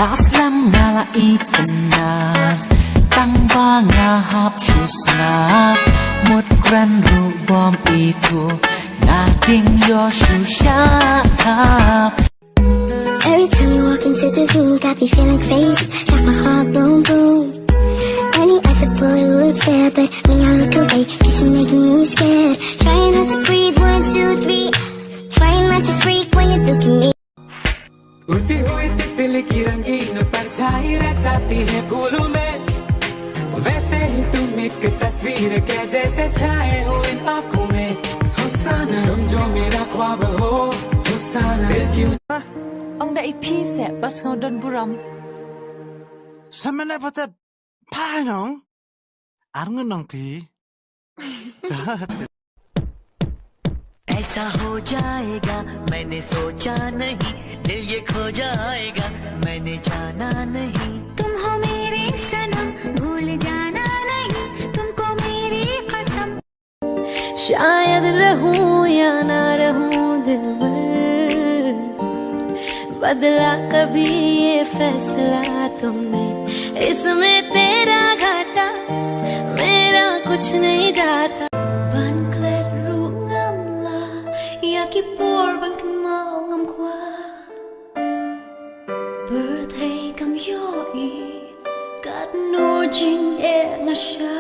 Paslam ngala itena tang ba nga hap shusna một gran ru bom itu nga ting yo shusha kap. Every time you walk into the room, got me feeling crazy. Shot my heart, boom, boom. Any other boy would stare, but me, I look away, cause you're making me scared. Trying not to breathe, 1, 2, 3. Trying not to freak when you look at me. उड़ती हुई तितली की रंगीन परछाई रह जाती है फूलों में, वैसे ही तुम एक तस्वीर के जैसे छाए हो इन आँखों में. हुस्साना तुम जो मेरा ख्वाब हो, हुस्साना दिल क्यों. Ông đã IP sẽ bắt ngầu đơn buram. Sao mà lại bắt phai nóng? Ăn ngon nóng thì. ऐसा हो जाएगा मैंने सोचा नहीं, दिल ये खो जाएगा मैंने जाना नहीं. तुम हो मेरे सनम, भूल जाना नहीं तुमको मेरी कसम. शायद रहूं या ना रहूं दिलबर, बदला कभी ये फैसला तुमने. इसमें तेरा घाटा मेरा कुछ नहीं जाता. Khi bor bằng cơn mơ ngâm qua bờ thấy cầm yo y cát nô jing e nga sha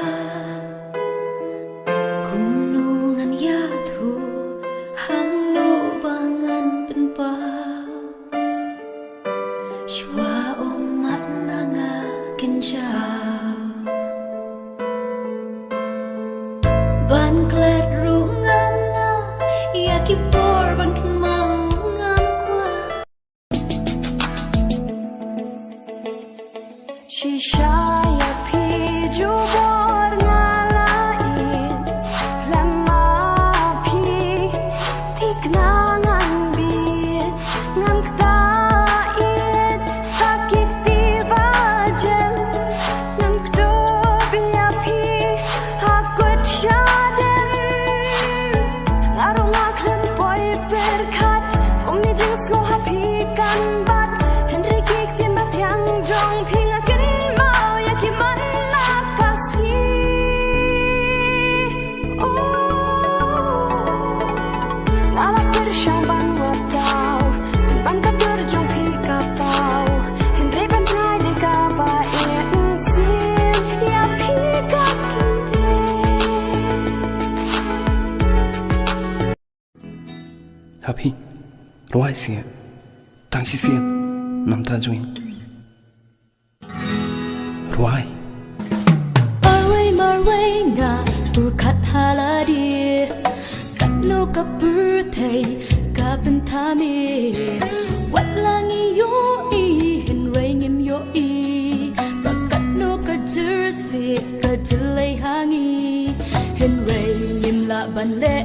kum nu ngan ya thu hang nu bangan pen pa shwa om mat na nga ken cha ban klet ru ngam la ya ki bor ban kan mau ngam qua. Shisha ya pi ju bor ngala in lama pi tik na ngan bi ngam kta in takik ti bajen ngam kto bi ya pi hakut shaden arong aklem poi berkat kumni jing snow happy kan bat henry kik tin bat yang jong ping akin mau ya ki man la kasi ngala per shang ban wa tao ban ka dur jong pi ka pao henry ban nai de ka ba en sin ya pi ka kin de. Happy, rồi xịn, tăng xịn xịn, nằm ta duyên, rồi. Marai nga burkat haladi, kat no ka birthday ka bentami, wat langi yo I hin ringim yo I, bakat no ka jersey ka jelay hangi, hin ringim la ban le